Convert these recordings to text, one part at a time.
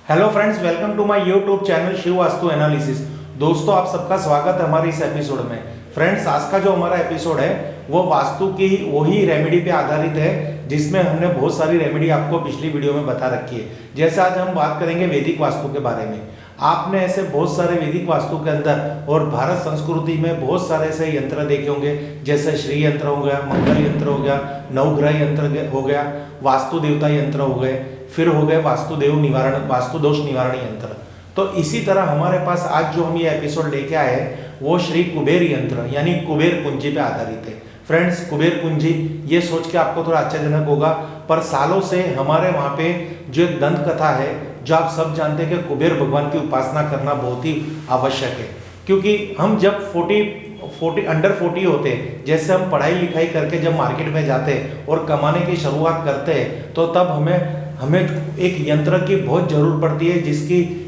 Hello friends, welcome to my YouTube channel Shiv Vastu analysis. दोस्तों, आप सबका स्वागत है हमारे इस एपिसोड में। फ्रेंड्स, आज का जो हमारा एपिसोड है वो वास्तु की वही रेमेडी पे आधारित है जिसमें हमने बहुत सारी रेमेडी आपको पिछली वीडियो में बता रखी है। जैसे आज हम बात करेंगे वैदिक वास्तु के बारे में। आपने ऐसे बहुत सारे वैदिक वास्तु के अंदर और भारत संस्कृति में बहुत सारे ऐसे यंत्र देखे होंगे, जैसे श्री यंत्र हो गया, मंगल यंत्र हो गया, नवग्रह यंत्र हो गया, वास्तु देवता यंत्र हो गए, फिर हो गए वास्तुदेव निवारण, वास्तु दोष निवारण यंत्र। तो इसी तरह हमारे पास आज जो हम ये एपिसोड लेके आए हैं वो श्री कुबेर यंत्र यानी कुबेर कुंजी पे आधारित है। फ्रेंड्स, कुबेर कुंजी ये सोच के आपको थोड़ा आश्चर्यजनक होगा, पर सालों से हमारे वहाँ पे जो एक दंत कथा है, जो आप सब जानते हैं कि कुबेर भगवान की उपासना करना बहुत ही आवश्यक है। क्योंकि हम जब 40 अंडर 40 होते हैं, जैसे हम पढ़ाई लिखाई करके जब मार्केट में जाते हैं और कमाने की शुरुआत करते हैं, तो तब हमें एक यंत्र की बहुत जरूरत पड़ती है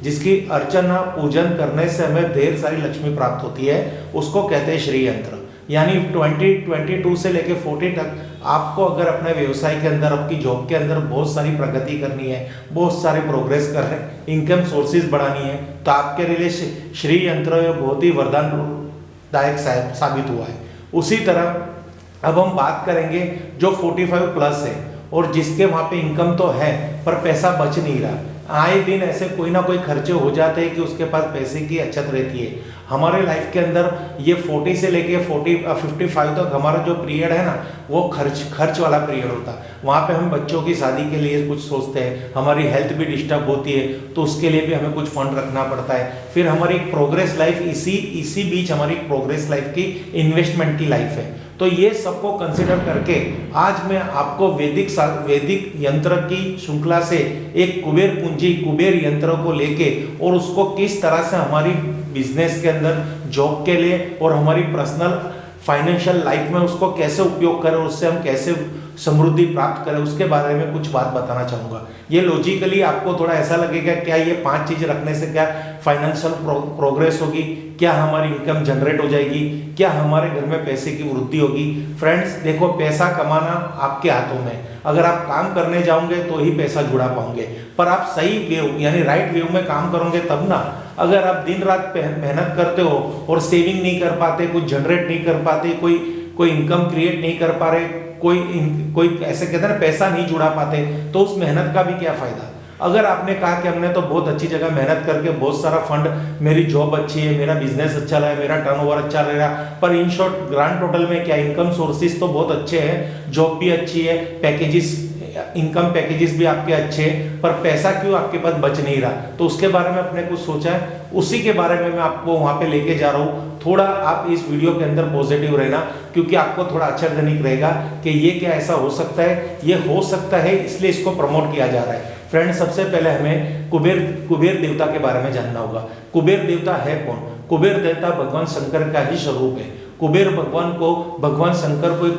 जिसकी अर्चना पूजन करने से हमें ढेर सारी लक्ष्मी प्राप्त होती है। उसको कहते हैं श्री यंत्र। यानी 2022 से लेके 40 तक आपको अगर अपने व्यवसाय के अंदर, आपकी जॉब के अंदर बहुत सारी प्रगति करनी है, बहुत सारे प्रोग्रेस कर रहे हैं, इनकम सोर्सेज बढ़ानी है, तो आपके लिए श्री यंत्र बहुत ही वरदान दायक साबित हुआ है। उसी तरह अब हम बात करेंगे जो 45 प्लस है और जिसके वहाँ पे इनकम तो है पर पैसा बच नहीं रहा। आए दिन ऐसे कोई ना कोई खर्चे हो जाते हैं कि उसके पास पैसे की अछत रहती है। हमारे लाइफ के अंदर ये 40 से लेके 55 तक हमारा जो पीरियड है ना, वो खर्च वाला पीरियड होता है। वहाँ पे हम बच्चों की शादी के लिए कुछ सोचते हैं, हमारी हेल्थ भी डिस्टर्ब होती है तो उसके लिए भी हमें कुछ फंड रखना पड़ता है। फिर हमारी प्रोग्रेस लाइफ, इसी बीच हमारी प्रोग्रेस लाइफ की इन्वेस्टमेंट की लाइफ है। तो ये सबको कंसिडर करके आज मैं आपको वैदिक यंत्र की श्रृंखला से एक कुबेर कुंजी, कुबेर यंत्र को लेके और उसको किस तरह से हमारी बिजनेस के अंदर, जॉब के लिए और हमारी पर्सनल फाइनेंशियल लाइफ में उसको कैसे उपयोग करें, उससे हम कैसे समृद्धि प्राप्त करें, उसके बारे में कुछ बात बताना चाहूँगा। ये लॉजिकली आपको थोड़ा ऐसा लगेगा, क्या ये 5 चीज़ रखने से क्या फाइनेंशियल प्रोग्रेस होगी, क्या हमारी इनकम जनरेट हो जाएगी, क्या हमारे घर में पैसे की वृद्धि होगी। फ्रेंड्स देखो, पैसा कमाना आपके हाथों में। अगर आप काम करने जाओगे तो ही पैसा जुड़ा पाओगे, पर आप सही वेव यानी राइट वेव में काम करोगे तब ना। अगर आप दिन रात मेहनत करते हो और सेविंग नहीं कर पाते, कुछ जनरेट नहीं कर पाते, कोई इनकम क्रिएट नहीं कर पा रहे, कोई ऐसे कहते हैं ना पैसा नहीं जुड़ा पाते, तो उस मेहनत का भी क्या फायदा। अगर आपने कहा कि हमने तो बहुत अच्छी जगह मेहनत करके बहुत सारा फंड, मेरी जॉब अच्छी है, मेरा बिजनेस अच्छा रहा है, मेरा टर्नओवर अच्छा रह रहा, पर इन शॉर्ट ग्रांड टोटल में क्या इनकम सोर्सेज तो बहुत अच्छे हैं, जॉब भी अच्छी है, पैकेजेस, इनकम पैकेजेस भी आपके अच्छे हैं, पर पैसा क्यों आपके पास बच नहीं रहा। तो उसके बारे में आपने कुछ सोचा है, उसी के बारे में मैं आपको वहां पे लेके जा रहा हूँ। थोड़ा आप इस वीडियो के अंदर पॉजिटिव रहना, क्योंकि आपको थोड़ा आश्चर्यजनक रहेगा कि ये क्या ऐसा हो सकता है, ये हो सकता है, इसलिए इसको प्रमोट किया जा रहा है। फ्रेंड्स, सबसे पहले हमें कुबेर देवता के बारे में जानना होगा। कुबेर देवता है कौन? कुबेर देवता भगवान शंकर का ही स्वरूप है। कुबेर भगवान को, भगवान शंकर को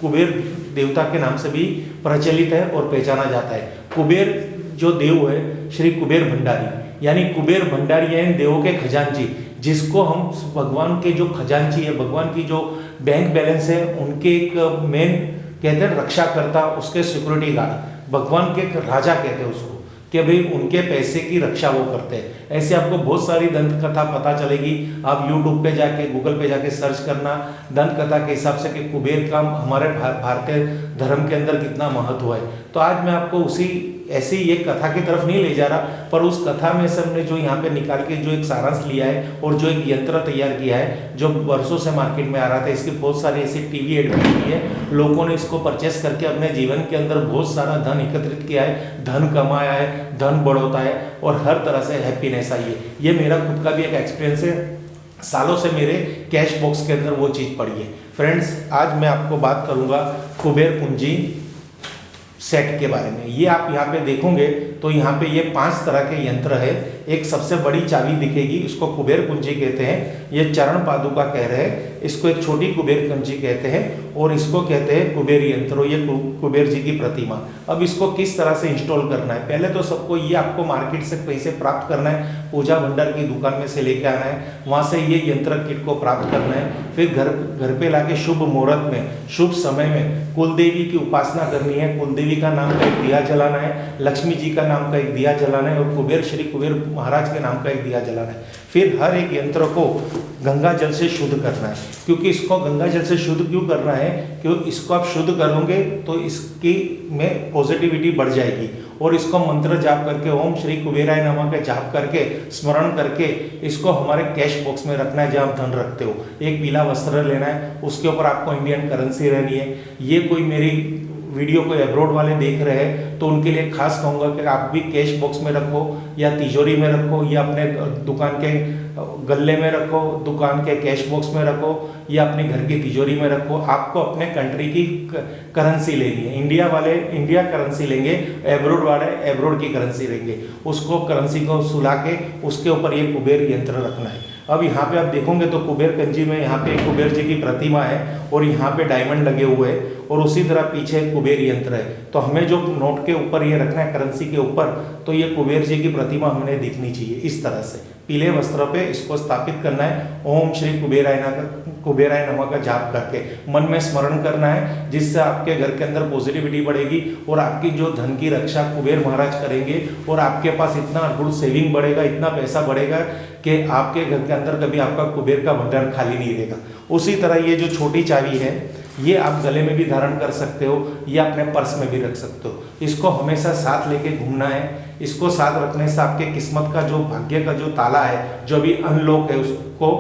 कुबेर देवता के नाम से भी प्रचलित है और पहचाना जाता है। कुबेर जो देव है, श्री कुबेर भंडारी, यानी कुबेर भंडारी यानी देवों के खजांची, जिसको हम भगवान के जो खजांची है, भगवान की जो बैंक बैलेंस है, उनके एक मेन कहते हैं रक्षा करता, उसके सिक्योरिटी गार्ड, भगवान के राजा कहते हैं उसको, कि भाई उनके पैसे की रक्षा वो करते हैं। ऐसे आपको बहुत सारी दंत कथा पता चलेगी। आप YouTube पे जाके, गूगल पे जाके सर्च करना दंत कथा के हिसाब से कि कुबेर का हमारे भारतीय धर्म के अंदर कितना महत्व है। तो आज मैं आपको ऐसी एक कथा की तरफ नहीं ले जा रहा, पर उस कथा में से हमने जो यहाँ पे निकाल के जो एक सारांश लिया है और जो एक यंत्र तैयार किया है, जो वर्षों से मार्केट में आ रहा था, इसकी बहुत सारी ऐसी टीवी एड भी की है, लोगों ने इसको परचेस करके अपने जीवन के अंदर बहुत सारा धन एकत्रित किया है, धन कमाया है, धन बढ़ोता है और हर तरह से हैप्पीनेस आई है। ये मेरा खुद का भी एक एक्सपीरियंस है, सालों से मेरे कैश बॉक्स के अंदर वो चीज़ पड़ी है। फ्रेंड्स, आज मैं आपको बात करूँगा कुबेर कुंजी सेट के बारे में। ये आप यहाँ पे देखोगे तो यहाँ पे ये 5 तरह के यंत्र है। एक सबसे बड़ी चाबी दिखेगी, इसको कुबेर कुंजी कहते हैं। ये चरण पादुका कह रहे हैं, इसको एक छोटी कुबेर कुंजी कहते हैं और इसको कहते हैं कुबेर यंत्र, ये कुबेर जी की प्रतिमा। अब इसको किस तरह से इंस्टॉल करना है, पहले तो सबको ये आपको मार्केट से पैसे प्राप्त करना है, पूजा भंडार की दुकान में से लेके आना है, वहाँ से ये यंत्र किट को प्राप्त करना है। फिर घर पे लाके शुभ मुहूर्त में, शुभ समय में कुलदेवी की उपासना करनी है, कुलदेवी देवी का नाम का एक दिया जलाना है, लक्ष्मी जी का नाम का एक दिया जलाना है और कुबेर श्री कुबेर महाराज के नाम का एक दिया जलाना है। फिर हर एक यंत्र को गंगा जल से शुद्ध करना है। क्योंकि इसको गंगा जल से शुद्ध क्यों करना है, क्योंकि इसको आप शुद्ध करोगे तो इसकी में पॉजिटिविटी बढ़ जाएगी। और इसको मंत्र जाप करके ओम श्री कुबेराय नमः का जाप करके स्मरण करके इसको हमारे कैश बॉक्स में रखना है जहाँ आप धन रखते हो। एक पीला वस्त्र लेना है, उसके ऊपर आपको इंडियन करेंसी रहनी है। ये कोई मेरी वीडियो को एब्रॉड वाले देख रहे हैं तो उनके लिए खास कहूँगा कि आप भी कैश बॉक्स में रखो या तिजोरी में रखो या अपने दुकान के गल्ले में रखो, दुकान के कैश बॉक्स में रखो या अपने घर की तिजोरी में रखो। आपको अपने कंट्री की करेंसी लेनी है। इंडिया वाले इंडिया करेंसी लेंगे, एब्रॉड वाले एब्रॉड की करेंसी लेंगे। उसको करेंसी को सुला के उसके ऊपर ये कुबेर यंत्र रखना है। अब यहाँ पे आप देखोगे तो कुबेर कंजी में यहाँ पे कुबेर जी की प्रतिमा है और यहाँ पे डायमंड लगे हुए हैं और उसी तरह पीछे कुबेर यंत्र है। तो हमें जो नोट के ऊपर ये रखना है करेंसी के ऊपर, तो ये कुबेर जी की प्रतिमा हमें दिखनी चाहिए इस तरह से। पीले वस्त्र पे इसको स्थापित करना है। ओम श्री कुबेराय नमः का जाप करके मन में स्मरण करना है, जिससे आपके घर के अंदर पॉजिटिविटी बढ़ेगी और आपकी जो धन की रक्षा कुबेर महाराज करेंगे और आपके पास इतना गुड सेविंग बढ़ेगा, इतना पैसा बढ़ेगा कि आपके घर के अंदर कभी आपका कुबेर का भंडार खाली नहीं रहेगा। उसी तरह ये जो छोटी चाबी है ये आप गले में भी धारण कर सकते हो या अपने पर्स में भी रख सकते हो। इसको हमेशा साथ लेके घूमना है। इसको साथ रखने से आपके किस्मत का जो भाग्य का जो ताला है, जो अभी अनलॉक है, उसको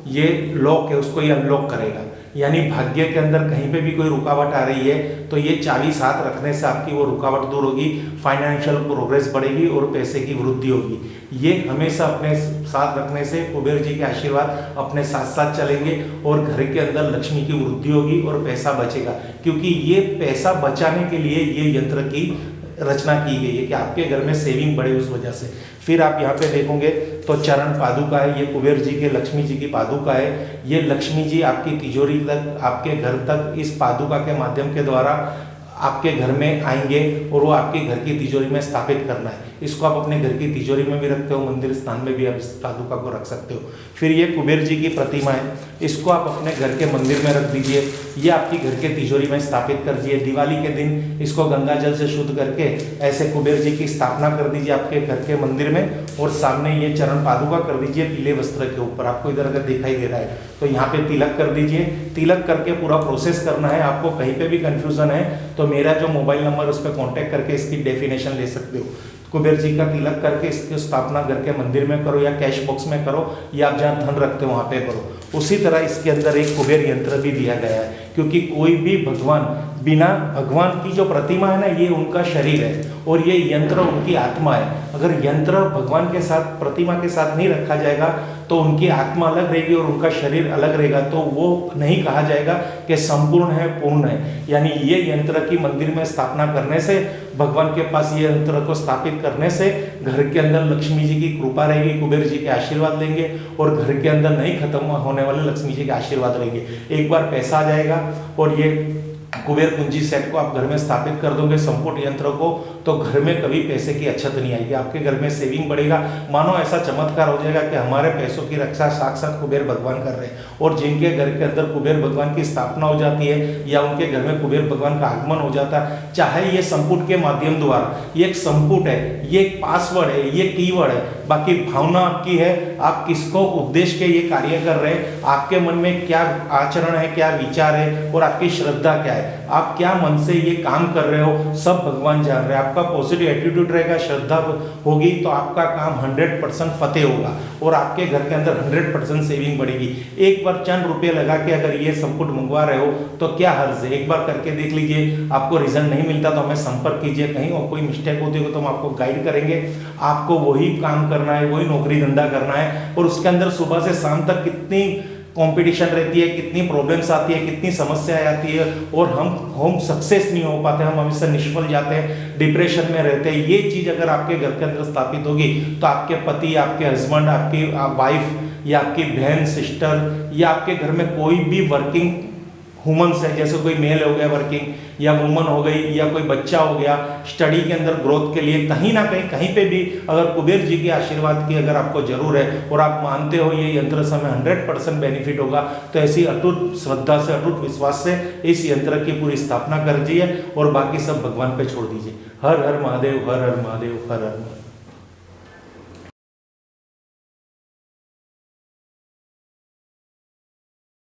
ये लॉक है, उसको ये अनलॉक करेगा। यानी भाग्य के अंदर कहीं पे भी कोई रुकावट आ रही है तो ये चाबी साथ रखने से आपकी वो रुकावट दूर होगी, फाइनेंशियल प्रोग्रेस बढ़ेगी और पैसे की वृद्धि होगी। ये हमेशा अपने साथ रखने से कुबेर जी के आशीर्वाद अपने साथ साथ चलेंगे और घर के अंदर लक्ष्मी की वृद्धि होगी और पैसा बचेगा। क्योंकि ये पैसा बचाने के लिए ये यंत्र की रचना की गई है कि आपके घर में सेविंग बढ़े उस वजह से। फिर आप यहाँ पे देखोगे तो चरण पादुका है, ये कुबेर जी के लक्ष्मी जी की पादुका है। ये लक्ष्मी जी आपकी तिजोरी तक, आपके घर तक इस पादुका के माध्यम के द्वारा आपके घर में आएंगे और वो आपके घर की तिजोरी में स्थापित करना है। इसको आप अपने घर की तिजोरी में भी रखते हो, मंदिर स्थान में भी आप इस पादुका को रख सकते हो। फिर ये कुबेर जी की प्रतिमा है, इसको आप अपने घर के मंदिर में रख दीजिए, ये आपकी घर के तिजोरी में स्थापित कर दीजिए। दिवाली के दिन इसको गंगा जल से शुद्ध करके ऐसे कुबेर जी की स्थापना कर दीजिए आपके घर के मंदिर में और सामने ये चरण पादुका कर दीजिए पीले वस्त्र के ऊपर। आपको इधर अगर दिखाई दे रहा है तो यहाँ पे तिलक कर दीजिए। तिलक करके पूरा प्रोसेस करना है। आपको कहीं पे भी कंफ्यूजन है तो मेरा जो मोबाइल नंबर उस पर कॉन्टैक्ट करके इसकी डेफिनेशन ले सकते हो। कुबेर जी का तिलक करके इसकी स्थापना घर के मंदिर में करो या कैश बॉक्स में करो या आप जहाँ धन रखते हो वहाँ पे करो। उसी तरह इसके अंदर एक कुबेर यंत्र भी दिया गया है, क्योंकि कोई भी भगवान, बिना भगवान की जो प्रतिमा है ना, ये उनका शरीर है और ये यंत्र उनकी आत्मा है। अगर यंत्र भगवान के साथ, प्रतिमा के साथ नहीं रखा जाएगा तो उनकी आत्मा अलग रहेगी और उनका शरीर अलग रहेगा, तो वो नहीं कहा जाएगा कि संपूर्ण है, पूर्ण है। यानी ये यंत्र की मंदिर में स्थापना करने से, भगवान के पास ये यंत्र को स्थापित करने से घर के अंदर लक्ष्मी जी की कृपा रहेगी, कुबेर जी के आशीर्वाद लेंगे और घर के अंदर नहीं खत्म होने वाले लक्ष्मी जी के आशीर्वाद रहेंगे। एक बार पैसा आ जाएगा और ये कुबेर कुंजी सेट को आप घर में स्थापित कर दोगे, संपूर्ण यंत्र को, तो घर में कभी पैसे की अछत नहीं आएगी। आपके घर में सेविंग बढ़ेगा। मानो ऐसा चमत्कार हो जाएगा कि हमारे पैसों की रक्षा साक्षात कुबेर भगवान कर रहे हैं। और जिनके घर के अंदर कुबेर भगवान की स्थापना हो जाती है या उनके घर में कुबेर भगवान का आगमन हो जाता है, चाहे ये संपुट के माध्यम द्वारा, ये एक संपुट है, ये एक पासवर्ड है, ये कीवर्ड है, बाकी भावना आपकी है, आप किसको उद्देश्य के ये कार्य कर रहे हैं, आपके मन में क्या आचरण है, क्या विचार है और आपकी श्रद्धा क्या है, आप क्या मन से ये काम कर रहे हो, सब भगवान जान रहे हैं। आपका पॉजिटिव एटीट्यूड रहेगा, श्रद्धा होगी तो आपका काम 100% फतेह होगा और आपके घर के अंदर 100% सेविंग बढ़ेगी। एक बार चंद रुपये लगा के अगर ये संपुट मंगवा रहे हो तो क्या हर्ज है, एक बार करके देख लीजिए। आपको रिजल्ट नहीं मिलता तो हमें संपर्क कीजिए, कहीं और कोई मिस्टेक होती हो तो हम आपको गाइड करेंगे। आपको वही काम करना है, वही नौकरी धंधा करना है और उसके अंदर सुबह से शाम तक कितनी कंपटीशन रहती है, कितनी प्रॉब्लम्स आती है, कितनी समस्याएं आती है और हम सक्सेस नहीं हो पाते, हम हमेशा निष्फल जाते हैं, डिप्रेशन में रहते हैं। ये चीज़ अगर आपके घर के अंदर स्थापित होगी तो आपके पति, आपके हस्बैंड, आपकी वाइफ या आपकी बहन, सिस्टर या आपके घर में कोई भी वर्किंग ह्यूमन्स है, जैसे कोई मेल हो गया वर्किंग, या वुमन हो गई, या कोई बच्चा हो गया, स्टडी के अंदर ग्रोथ के लिए कहीं ना कहीं कहीं पे भी अगर कुबेर जी के आशीर्वाद की अगर आपको जरूर है और आप मानते हो ये यंत्र से हमें 100% बेनिफिट होगा, तो ऐसी अटूट श्रद्धा से, अटूट विश्वास से इस यंत्र की पूरी स्थापना कर दीजिए और बाकी सब भगवान पे छोड़ दीजिए। हर हर महादेव, हर हर महादेव, हर हर महादेव।